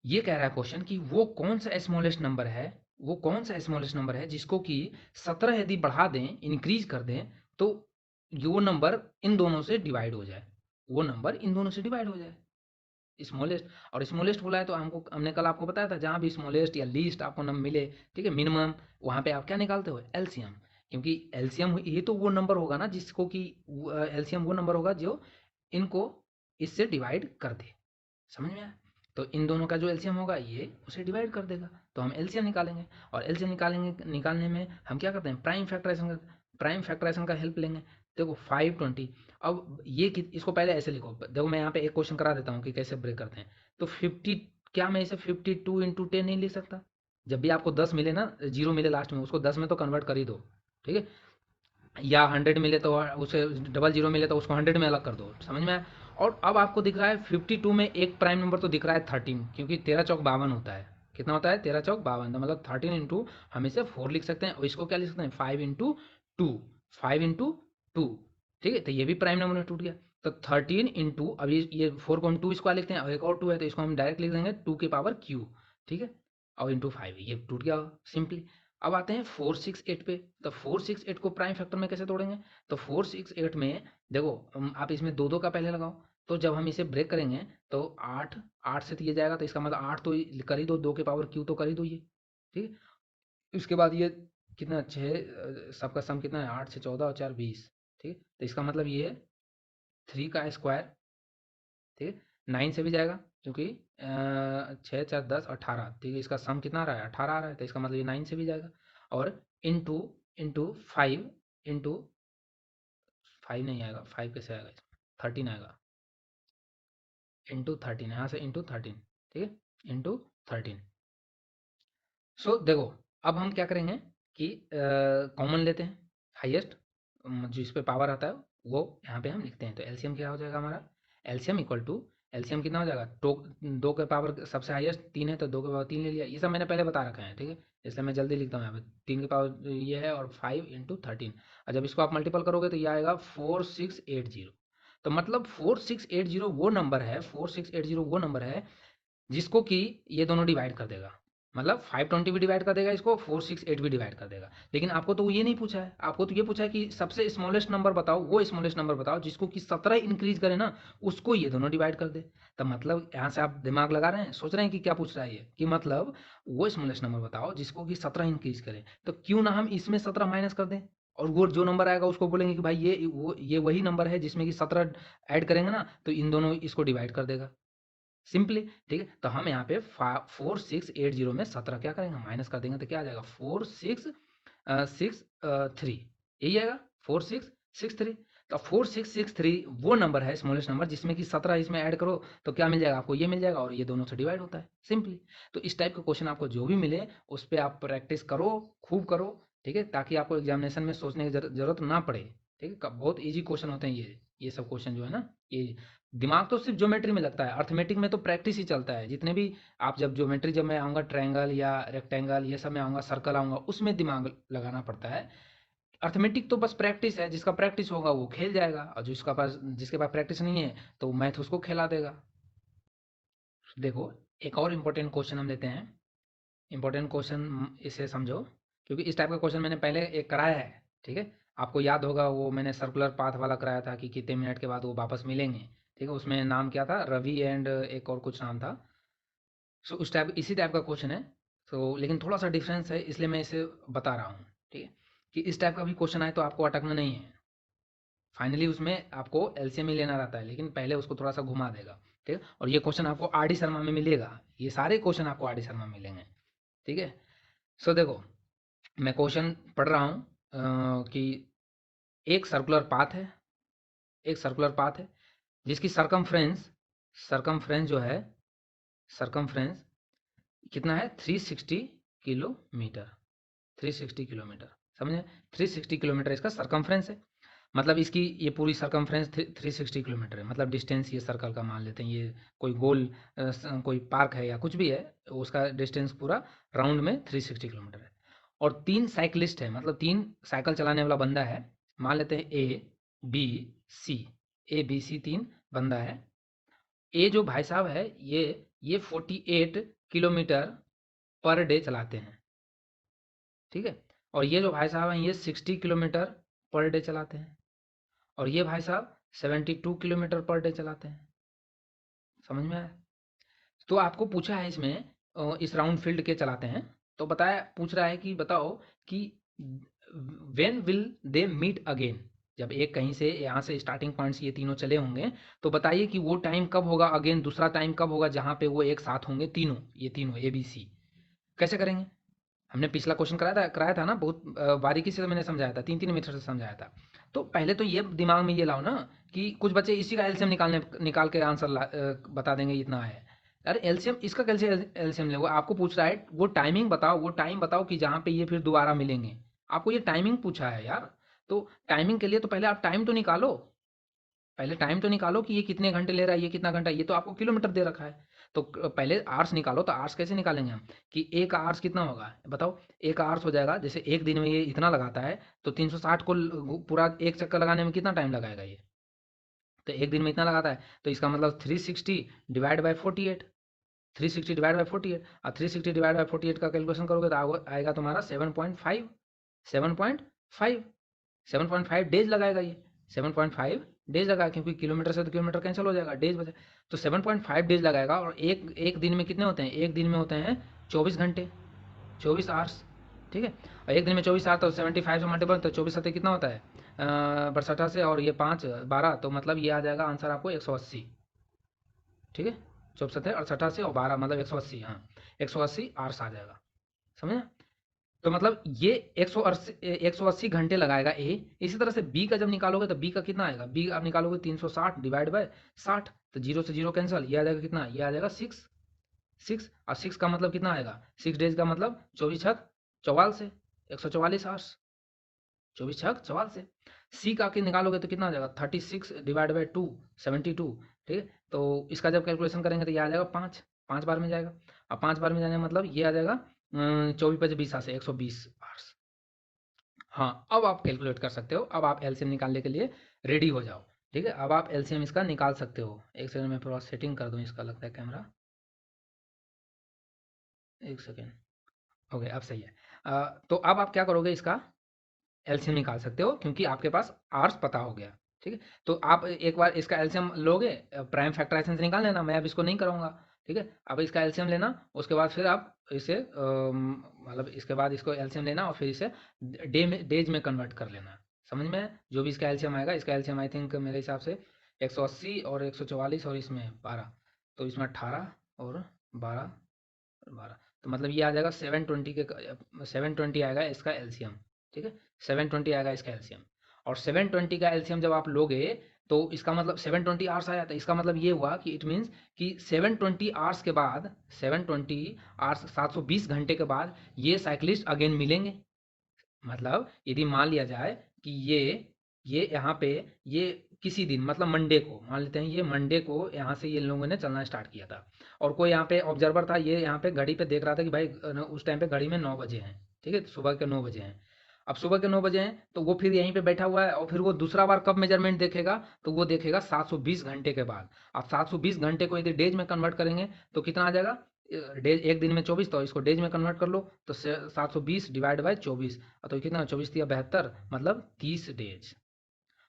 ये कह रहा है क्वेश्चन कि वो कौन सा स्मॉलेस्ट नंबर है, वो कौन सा स्मॉलेस्ट नंबर है जिसको कि 17 यदि बढ़ा दें, इंक्रीज कर दें, तो वो नंबर इन दोनों से डिवाइड हो जाए, वो नंबर इन दोनों से डिवाइड हो जाए, स्मॉलेस्ट। और स्मॉलेस्ट बोला है तो हमने कल आपको बताया था, जहाँ भी स्मॉलेस्ट या लीस्ट आपको नंबर मिले, ठीक है, मिनिमम, वहाँ पे आप क्या निकालते हो, एलसीएम, क्योंकि एलसीएम ये तो वो नंबर होगा ना जिसको कि एलसीएम वो नंबर होगा जो इनको इससे डिवाइड कर दे, समझ में आया? तो इन दोनों का जो एलसीएम होगा ये उसे डिवाइड कर देगा, तो हम एलसीएम निकालेंगे, और एलसीएम निकालने में हम क्या करते हैं, प्राइम फैक्टराइजेशन का हेल्प लेंगे। देखो 520, अब ये इसको पहले ऐसे लिखो, देखो मैं यहाँ पे एक क्वेश्चन करा देता हूँ कि कैसे ब्रेक करते हैं। तो 50, क्या मैं इसे 52 इंटू 10 नहीं लिख सकता? जब भी आपको 10 मिले ना, जीरो मिले लास्ट में, उसको 10 में तो कन्वर्ट कर ही दो, ठीक है, या 100 मिले तो उसे डबल जीरो मिले तो उसको 100 में अलग कर दो, समझ में आया? और अब आपको दिख रहा है 52 में एक प्राइम नंबर तो दिख रहा है 13, क्योंकि 13 चौक 52 होता है, कितना होता है, 13 चौक 52, तो मतलब 13 इंटू हम इसे 4 लिख सकते हैं, और इसको क्या लिख सकते हैं, 5 इंटू टू, 5 इंटू 2, ठीक है, तो ये भी प्राइम नंबर में टूट गया। तो 13 इंटू, अब ये 4 को हम 2 स्क्वायर लिखते हैं, और एक और 2 है तो इसको हम डायरेक्ट लिख देंगे 2 की पावर क्यू, ठीक है, और इंटू 5, ये टूट गया सिंपली। अब आते हैं 468 पे, तो 468 को प्राइम फैक्टर में कैसे तोड़ेंगे? तो 468 में देखो, आप इसमें दो दो का पहले लगाओ, तो जब हम इसे ब्रेक करेंगे तो 8 8 से तो ये जाएगा, तो इसका मतलब 8 तो कर ही दो, 2 के पावर क्यू तो कर ही दो ये, ठीक है। उसके बाद ये कितना, 6, सबका सम कितना है, 8 से 14 और 4 20, ठीक है, तो इसका मतलब ये है 3 का स्क्वायर, ठीक है, 9 से भी जाएगा क्योंकि 6 4 10 18, ठीक है, इसका सम कितना आ रहा है, 18 आ रहा है, तो इसका मतलब ये 9 से भी जाएगा। और इंटू इंटू 5, इंटू 5 नहीं आएगा, 5 कैसे आएगा, 13 आएगा, इंटू 13, यहाँ से इंटू 13, ठीक है, इंटू 13। देखो, अब हम क्या करेंगे कि कॉमन लेते हैं, हाईएस्ट जिस पे पावर आता है वो यहाँ पे हम लिखते हैं, तो एलसीएम क्या हो जाएगा हमारा, एलसीएम इक्वल टू, एलसीएम कितना हो जाएगा, दो, 2 के पावर सबसे हाईएस्ट 3 है तो 2 के पावर 3 ले लिया, ये सब मैंने पहले बता रखा है, ठीक है, इसलिए मैं जल्दी लिखता हूँ यहाँ पे, 3 के पावर ये है, और 5 इंटू 13, और जब इसको आप मल्टीपल करोगे तो ये आएगा 4680। तो मतलब 4680 वो नंबर है, 4680 वो नंबर है जिसको कि ये दोनों डिवाइड कर देगा, मतलब 520 भी डिवाइड कर देगा इसको, 468 भी डिवाइड कर देगा। लेकिन आपको तो ये नहीं पूछा है, आपको तो ये पूछा है कि सबसे स्मॉलेस्ट नंबर बताओ, वो स्मॉलेस्ट नंबर बताओ जिसको कि 17 इंक्रीज करे ना, उसको ये दोनों डिवाइड कर दे। तो मतलब यहाँ से आप दिमाग लगा रहे हैं, सोच रहे हैं कि क्या पूछ रहा है ये, कि मतलब वो स्मॉलेस्ट नंबर बताओ जिसको कि 17 इंक्रीज करे, तो क्यों ना हम इसमें 17 माइनस कर दें, और वो जो नंबर आएगा उसको बोलेंगे कि भाई ये वही नंबर है जिसमें कि 17 ऐड करेंगे ना, तो इन दोनों इसको डिवाइड कर देगा। सिंपली, ठीक है। तो हम यहाँ पे 4680 में 17 क्या करेंगे, माइनस कर देंगे, तो क्या आ जाएगा 4663, यही आएगा 4663। तो 4663 वो नंबर है, स्मॉलेस्ट नंबर, जिसमें कि 17 इसमें ऐड करो तो क्या मिल जाएगा आपको, ये मिल जाएगा, और ये दोनों से डिवाइड होता है सिंपली। तो इस टाइप का क्वेश्चन आपको जो भी मिले उस पर आप प्रैक्टिस करो, खूब करो, ठीक है, ताकि आपको एग्जामिनेशन में सोचने की जरूरत ना पड़े, ठीक है। बहुत ईजी क्वेश्चन होते हैं ये सब क्वेश्चन जो है ना, ये दिमाग तो सिर्फ ज्योमेट्री में लगता है, अर्थमेटिक में तो प्रैक्टिस ही चलता है। जितने भी आप जब ज्योमेट्री, जब मैं आऊँगा ट्रायंगल या रेक्टेंगल ये सब में आऊँगा, सर्कल आऊँगा, उसमें दिमाग लगाना पड़ता है। अर्थमेटिक तो बस प्रैक्टिस है, जिसका प्रैक्टिस होगा वो खेल जाएगा, और जिसके पास प्रैक्टिस नहीं है तो मैथ उसको खेला देगा। देखो, एक और इम्पोर्टेंट क्वेश्चन हम लेते हैं। इम्पोर्टेंट क्वेश्चन इसे समझो, क्योंकि इस टाइप का क्वेश्चन मैंने पहले एक कराया है, ठीक है। आपको याद होगा, वो मैंने सर्कुलर पाथ वाला कराया था कि कितने मिनट के बाद वो वापस मिलेंगे, ठीक है। उसमें नाम क्या था, रवि एंड एक और कुछ नाम था। सो उस टाइप, इसी टाइप का क्वेश्चन है। सो लेकिन थोड़ा सा डिफरेंस है, इसलिए मैं इसे बता रहा हूँ, ठीक है, कि इस टाइप का भी क्वेश्चन आए तो आपको अटकना नहीं है। फाइनली उसमें आपको एलसीएम ही लेना रहता है, लेकिन पहले उसको थोड़ा सा घुमा देगा, ठीक है। और ये क्वेश्चन आपको आर डी शर्मा में मिलेगा, ये सारे क्वेश्चन आपको आर डी शर्मा में मिलेंगे, ठीक है। सो देखो, मैं क्वेश्चन पढ़ रहा हूँ कि एक सर्कुलर पाथ है, एक सर्कुलर पाथ है जिसकी सरकमफ्रेंस, सरकमफ्रेंस जो है, सरकमफ्रेंस कितना है, 360 किलोमीटर, 360 किलोमीटर, समझे। 360 किलोमीटर इसका सरकमफ्रेंस है, मतलब इसकी ये पूरी सरकमफ्रेंस 360 किलोमीटर है। मतलब डिस्टेंस ये सर्कल का मान लेते हैं, ये कोई गोल कोई पार्क है या कुछ भी है, उसका डिस्टेंस पूरा राउंड में 360 किलोमीटर है। और 3 साइकिलिस्ट है, मतलब 3 साइकिल चलाने वाला बंदा है, मान लेते हैं A B C, A B C 3 बंदा है। ए जो भाई साहब है, ये 48 किलोमीटर पर डे चलाते हैं, ठीक है। और ये जो भाई साहब हैं, ये 60 किलोमीटर पर डे चलाते हैं। और ये भाई साहब 72 किलोमीटर पर डे चलाते हैं, समझ में आया। तो आपको पूछा है इसमें इस राउंड फील्ड के चलाते हैं, तो बताया, पूछ रहा है कि बताओ कि when will they meet again, जब एक कहीं से यहाँ से स्टार्टिंग पॉइंट से ये तीनों चले होंगे, तो बताइए कि वो टाइम कब होगा अगेन, दूसरा टाइम कब होगा जहाँ पे वो एक साथ होंगे तीनों, ये तीनों ए बी सी। कैसे करेंगे, हमने पिछला क्वेश्चन कराया था ना, बहुत बारीकी से मैंने समझाया था, 3-3 मेथड से समझाया था। तो पहले तो ये दिमाग में ये लाओ ना कि कुछ बच्चे इसी का एलसीएम निकाल के आंसर बता देंगे इतना है। अरे एलसीएम, इसका कैसे एलसीएम ले, वो आपको पूछ रहा है वो टाइमिंग बताओ, वो टाइम बताओ कि जहाँ पे ये फिर दोबारा मिलेंगे। आपको ये टाइमिंग पूछा है यार, तो टाइमिंग के लिए तो पहले आप टाइम तो निकालो, पहले टाइम तो निकालो कि ये कितने घंटे ले रहा है, ये कितना घंटा, ये तो आपको किलोमीटर दे रखा है। तो पहले आवर्स निकालो, तो आवर्स कैसे निकालेंगे हम, कि एक आवर्स कितना होगा बताओ। एक आवर्स हो जाएगा, जैसे एक दिन में ये इतना लगाता है, तो 360 को पूरा एक चक्कर लगाने में कितना टाइम लगाएगा ये, तो एक दिन में इतना लगाता है, तो इसका मतलब 360 डिवाइड बाई 48, 360 डिवाइड बाई 48, और 360 डिवाइड बाई 48 का कैलकुलेशन करोगे तो आएगा तुम्हारा 7.5, 7.5, 7.5 डेज लगाएगा ये, 7.5 डेज लगाएगा, क्योंकि किलोमीटर से तो किलोमीटर कैंसिल हो जाएगा, डेज बचे, तो 7.5 डेज लगाएगा। और एक एक दिन में कितने होते हैं, एक दिन में होते हैं 24 घंटे, 24 आवर्स, ठीक है। और एक दिन में 24 आवर्स, तो 75 से मल्टीपल, तो 24 सत्ते कितना होता है, 62 से, और ये 5 12, तो मतलब ये आ जाएगा आंसर आपको 180, ठीक है। 24 सत्ते 68 से और 12 मतलब 180, हाँ 180 आवर्स आ जाएगा, समझे। तो मतलब ये 180 घंटे लगाएगा ए। इसी तरह से बी का जब निकालोगे तो बी का कितना आएगा, बी आप निकालोगे 360 डिवाइड बाय 60, तो जीरो से जीरो कैंसिल, ये आ जाएगा कितना, ये आ जाएगा 6, 6, और 6 का मतलब कितना आएगा, 6 डेज का मतलब 24 छक 44 से 144 आवर्स, 24 छक 44 से। सी का के निकालोगे तो कितना आ जाएगा, 36 डिवाइड बाई 2, 72, ठीक है। तो इसका जब कैलकुलेशन करेंगे तो ये आ जाएगा 5, 5 बार में जाएगा। अब 5 बार में जाने का मतलब ये आ जाएगा 24 × 5 = 120 आवर्स। हाँ, अब आप कैलकुलेट कर सकते हो, अब आप एलसीएम निकालने के लिए रेडी हो जाओ, ठीक है। अब आप एलसीएम इसका निकाल सकते हो। एक सेकंड में थोड़ा सेटिंग कर दूँ, इसका लगता है कैमरा, एक सेकंड, ओके अब सही है। तो अब आप क्या करोगे, इसका एलसीएम निकाल सकते हो, क्योंकि आपके पास आवर्स पता हो गया, ठीक है। तो आप एक बार इसका एलसीएम लोगे, प्राइम फैक्टराइजेशन से निकाल लेना, मैं अब इसको नहीं करूँगा, ठीक है। अब इसका एलसीएम लेना, उसके बाद फिर आप इसे मतलब इसके बाद इसको एलसीएम लेना और फिर इसे डेज में कन्वर्ट कर लेना, समझ में आया? जो भी इसका एलसीएम आएगा, इसका एलसीएम आई थिंक मेरे हिसाब से 180 और 144 और इसमें 12, तो इसमें 18 और 12 12, तो मतलब ये आ जाएगा 720 के 720 आएगा इसका एलसीएम। ठीक है, 720 आएगा इसका एलसीएम। और 720 का एलसीएम जब आप लोगे तो इसका मतलब 720 आवर्स आया था, इसका मतलब ये हुआ कि इट मीन्स कि 720 आवर्स के बाद 720 आवर्स 720 घंटे के बाद ये साइक्लिस्ट अगेन मिलेंगे। मतलब यदि मान लिया जाए कि ये यहाँ पे ये किसी दिन मतलब मंडे को मान लेते हैं, ये मंडे को यहाँ से ये लोगों ने चलना स्टार्ट किया था और कोई यहाँ पे ऑब्जर्वर था, ये यहाँ पे घड़ी पे देख रहा था कि भाई उस टाइम पे घड़ी में 9 बजे हैं। ठीक है, सुबह के 9 बजे हैं। अब सुबह के 9 बजे हैं तो वो फिर यहीं पे बैठा हुआ है और फिर वो दूसरा बार कब मेजरमेंट देखेगा, तो वो देखेगा 720 घंटे के बाद। अब 720 घंटे को यदि डेज में कन्वर्ट करेंगे तो कितना आ जाएगा, डेज एक दिन में 24, तो इसको डेज में कन्वर्ट कर लो तो 720 डिवाइड बाई 24, तो कितना 24 या 72, मतलब 30 डेज।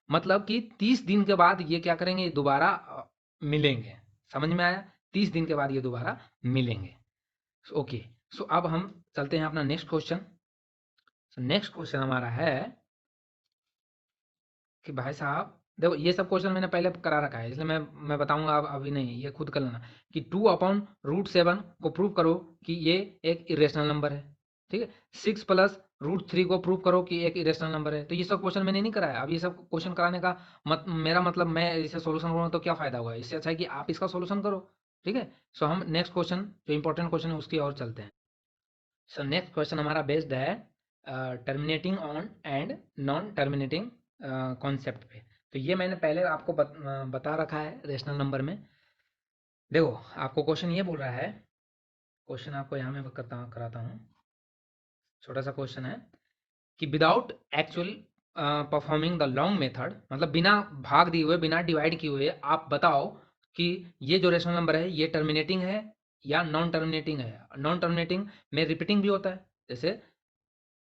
मतलब कि 30 दिन के बाद ये क्या करेंगे, दोबारा मिलेंगे। समझ में आया, 30 दिन के बाद ये दोबारा मिलेंगे। ओके, सो अब हम चलते हैं अपना नेक्स्ट क्वेश्चन। नेक्स्ट क्वेश्चन हमारा है कि भाई साहब देखो, ये सब क्वेश्चन मैंने पहले करा रखा है इसलिए मैं बताऊंगा, अब अभी नहीं, ये खुद कर लेना कि 2/√7 को प्रूव करो कि ये एक इरेशनल नंबर है। ठीक है, 6 + √3 को प्रूव करो कि एक इरेशनल नंबर है। तो ये सब क्वेश्चन मैंने नहीं कराया। अब ये सब क्वेश्चन कराने का मेरा मतलब मैं इसे सोल्यूशन करूँगा तो क्या फायदा होगा, इससे अच्छा है कि आप इसका सोल्यूशन करो। ठीक है, सो हम नेक्स्ट क्वेश्चन जो इंपॉर्टेंट क्वेश्चन है उसकी ओर चलते हैं। सो नेक्स्ट क्वेश्चन हमारा बेस्ड है terminating on and non terminating concept पे। तो ये मैंने पहले आपको बता रखा है रेशनल नंबर में। देखो, आपको क्वेश्चन ये बोल रहा है, क्वेश्चन आपको यहाँ मैं कराता हूँ। छोटा सा क्वेश्चन है कि without actual performing the long method, मतलब बिना भाग दिए हुए, बिना डिवाइड किए हुए आप बताओ कि ये जो रेशनल नंबर है ये टर्मिनेटिंग है या नॉन टर्मिनेटिंग है। नॉन टर्मिनेटिंग में रिपीटिंग भी होता है, जैसे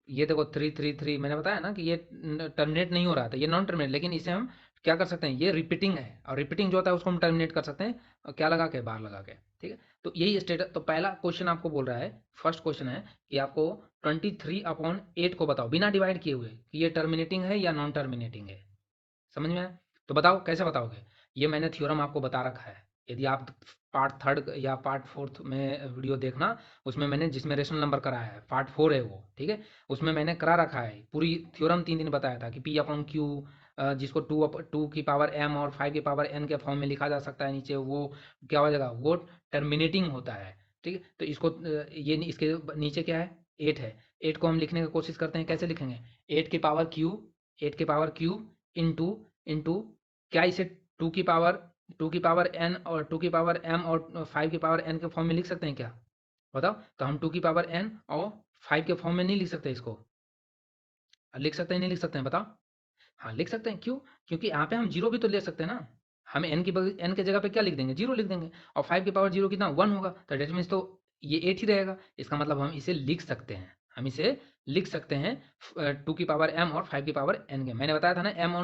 ये देखो 333 मैंने बताया ना कि ये टर्मिनेट नहीं हो रहा था, ये नॉन टर्मिनेट, लेकिन इसे हम क्या कर सकते हैं, ये रिपीटिंग है और रिपीटिंग जो होता है उसको हम टर्मिनेट कर सकते हैं क्या लगा के, बार लगा के। ठीक है, तो यही स्टेटस। तो पहला क्वेश्चन आपको बोल रहा है, फर्स्ट क्वेश्चन है कि आपको 23/8 को बताओ बिना डिवाइड किए हुए कि ये टर्मिनेटिंग है या नॉन टर्मिनेटिंग है। समझ में आया, तो बताओ कैसे बताओगे। ये मैंने थ्योरम आपको बता रखा है, यदि आप पार्ट 3 या पार्ट 4 में वीडियो देखना, उसमें मैंने जिसमें रेशनल नंबर कराया है पार्ट 4 है वो। ठीक है, उसमें मैंने करा रखा है पूरी थ्योरम 3 दिन बताया था कि P/Q जिसको 2 की पावर m और 5 की पावर n के फॉर्म में लिखा जा सकता है नीचे, वो क्या हो जाएगा, वो टर्मिनेटिंग होता है। ठीक है, तो इसको ये इसके नीचे क्या है, 8 है। 8 को हम लिखने की कोशिश करते हैं, कैसे लिखेंगे, 8 की पावर क्यूब इंटू इंटू क्या इसे 2 की पावर n और 2 की पावर m और 5 की पावर n के फॉर्म में लिख सकते हैं क्या, बताओ। तो हम 2 की पावर n और 5 के फॉर्म में नहीं लिख सकते इसको, लिख सकते हैं नहीं लिख सकते हैं बताओ। हाँ लिख सकते हैं, क्यों, क्योंकि यहाँ पे हम जीरो भी तो ले सकते हैं ना। हम n के जगह पे क्या लिख देंगे, जीरो लिख देंगे, और 5 की पावर जीरो कितना 1 होगा, तो डेट मीन्स तो ये 8 ही रहेगा। इसका मतलब हम इसे लिख सकते हैं, हम इसे लिख सकते हैं 2 की पावर m और 5 की पावर n के। मैंने बताया था ना m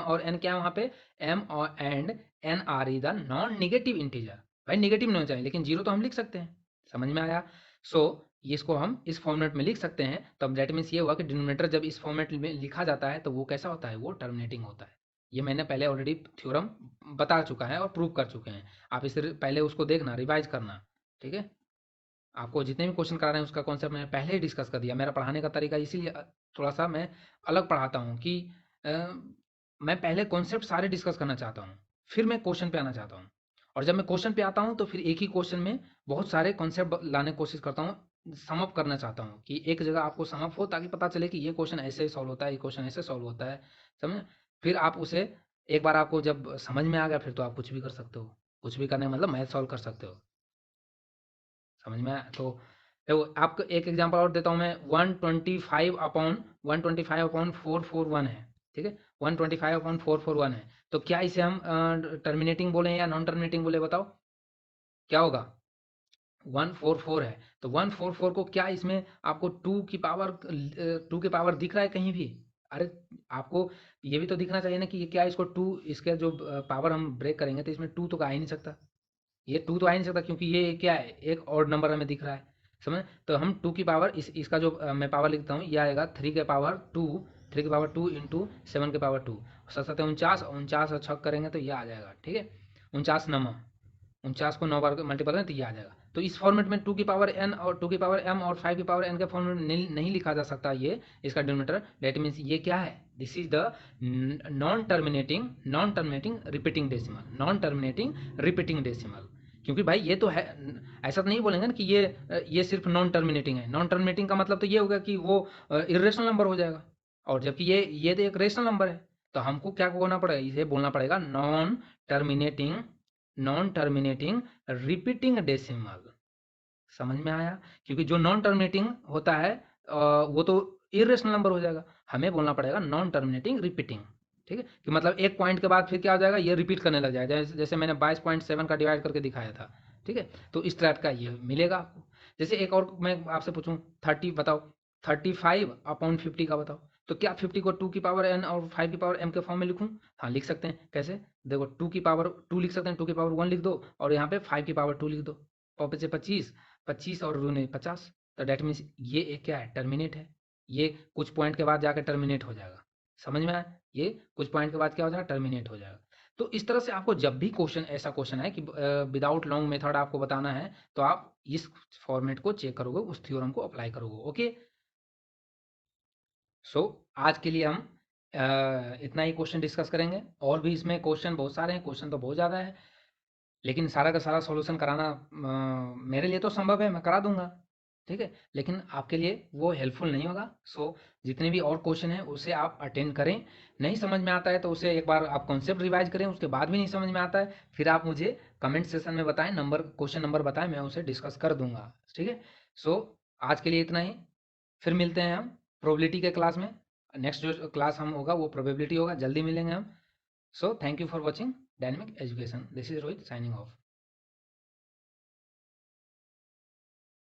और n क्या है वहाँ पे, m और and n are is the non negative integer. भाई निगेटिव नहीं होना चाहिए, लेकिन जीरो तो हम लिख सकते हैं। समझ में आया, सो इसको हम इस फॉर्मेट में लिख सकते हैं। तब दैट मीन्स ये हुआ कि डिनोमिनेटर जब इस फॉर्मेट में लिखा जाता है तो वो कैसा होता है, वो टर्मिनेटिंग होता है। ये मैंने पहले ऑलरेडी थ्योरम बता चुका है और प्रूव कर चुके हैं। आप इसे पहले उसको देखना, रिवाइज करना। ठीक है, आपको जितने भी क्वेश्चन करा रहे हैं उसका कॉन्सेप्ट मैंने पहले ही डिस्कस कर दिया। मेरा पढ़ाने का तरीका इसीलिए थोड़ा सा मैं अलग पढ़ाता हूँ कि अ, मैं पहले कॉन्सेप्ट सारे डिस्कस करना चाहता हूँ, फिर मैं क्वेश्चन पे आना चाहता हूँ। और जब मैं क्वेश्चन पे आता हूँ तो फिर एक ही क्वेश्चन में बहुत सारे कॉन्सेप्ट लाने की कोशिश करता हूँ, सम अप करना चाहता हूँ कि एक जगह आपको सम अप हो, ताकि पता चले कि ये क्वेश्चन ऐसे सॉल्व होता है, ये क्वेश्चन ऐसे सॉल्व होता है। समझ, फिर आप उसे एक बार आपको जब समझ में आ गया फिर तो आप कुछ भी कर सकते हो, कुछ भी करने का मतलब मैथ सॉल्व कर सकते हो। समझ में आया, तो देखो आपको एक एग्जांपल और देता हूँ मैं, 125/441 है। ठीक है, 125/441 है, तो क्या इसे हम टर्मिनेटिंग बोले या नॉन टर्मिनेटिंग बोले, बताओ क्या होगा। 144 है, तो 144 को क्या इसमें आपको 2 की पावर दिख रहा है कहीं भी, अरे आपको ये भी तो दिखना चाहिए ना कि ये क्या, इसको 2, इसके जो पावर हम ब्रेक करेंगे तो इसमें 2 तो आ ही नहीं सकता, ये 2 तो आ ही नहीं सकता, क्योंकि ये क्या है, एक ऑड नंबर हमें दिख रहा है। समझ, तो हम 2 की पावर इसका जो मैं पावर लिखता हूँ ये आएगा 3 के पावर 2, 3 के पावर 2 इंटू 7 के पावर 2, 7 7 49, 49 और 6 करेंगे तो ये आ जाएगा। ठीक है, 49 नवा 49 को 9 बार मल्टीपल करें तो ये आ जाएगा। तो इस फॉर्मेट में 2 की पावर n और 2 की पावर m और 5 की पावर n के फॉर्मेट में नहीं लिखा जा सकता ये इसका डिनोमिनेटर। दैट मीन्स ये क्या है, this is the non terminating repeating decimal, non terminating repeating decimal. क्योंकि भाई ये तो है, ऐसा तो नहीं बोलेंगे ना कि ये सिर्फ नॉन टर्मिनेटिंग है। नॉन टर्मिनेटिंग का मतलब तो ये होगा कि वो इरेशनल नंबर हो जाएगा, और जबकि ये तो एक रेशनल नंबर है। तो हमको क्या बोलना पड़ेगा, इसे बोलना पड़ेगा नॉन टर्मिनेटिंग रिपीटिंग डेसिमल। समझ में आया? क्योंकि जो नॉन टर्मिनेटिंग होता है वो तो इरेशनल नंबर हो जाएगा, हमें बोलना पड़ेगा नॉन टर्मिनेटिंग रिपीटिंग। ठीक है, कि मतलब एक पॉइंट के बाद फिर क्या हो जाएगा, ये रिपीट करने लग जाएगा, जैसे मैंने 22.7 का डिवाइड करके दिखाया था। ठीक है, तो इस टाइप का ये मिलेगा आपको। जैसे एक और मैं आपसे पूछूं, 30 बताओ, 35/50 का बताओ, तो क्या 50 को 2 की पावर n और 5 की पावर m के फॉर्म में लिखूं? हाँ लिख सकते हैं। कैसे? देखो 2 की पावर 2 लिख सकते हैं, 2 की पावर 1 लिख दो, और यहाँ पे 5 की पावर 2 लिख दो, और पीछे 25, 25 और दूने 50। तो डेट मीन्स ये एक क्या है, टर्मिनेट है। ये कुछ पॉइंट के बाद जाकर टर्मिनेट हो जाएगा। समझ में आया? ये कुछ पॉइंट के बाद क्या हो जाएगा, टर्मिनेट हो जाएगा। तो इस तरह से आपको जब भी ऐसा क्वेश्चन है कि विदाउट लॉन्ग मेथड आपको बताना है, तो आप इस फॉर्मेट को चेक करोगे, उस थ्योरम को अप्लाई करोगे। ओके, सो आज के लिए हम इतना ही क्वेश्चन डिस्कस करेंगे। और भी इसमें क्वेश्चन बहुत सारे हैं, क्वेश्चन तो बहुत ज़्यादा है, लेकिन सारा का सारा सॉल्यूशन कराना मेरे लिए तो संभव है, मैं करा दूंगा। ठीक है, लेकिन आपके लिए वो हेल्पफुल नहीं होगा। सो जितने भी और क्वेश्चन हैं उसे आप अटेंड करें। नहीं समझ में आता है तो उसे एक बार आप कॉन्सेप्ट रिवाइज करें, उसके बाद भी नहीं समझ में आता है फिर आप मुझे कमेंट सेशन में बताएं, क्वेश्चन नंबर बताएं, मैं उसे डिस्कस कर दूंगा। ठीक है, सो आज के लिए इतना ही। फिर मिलते हैं हम प्रोबेबिलिटी के क्लास में। नेक्स्ट जो क्लास हम होगा वो प्रोबेबिलिटी होगा, जल्दी मिलेंगे हम। So thank you for watching dynamic education. This is Rohit signing off.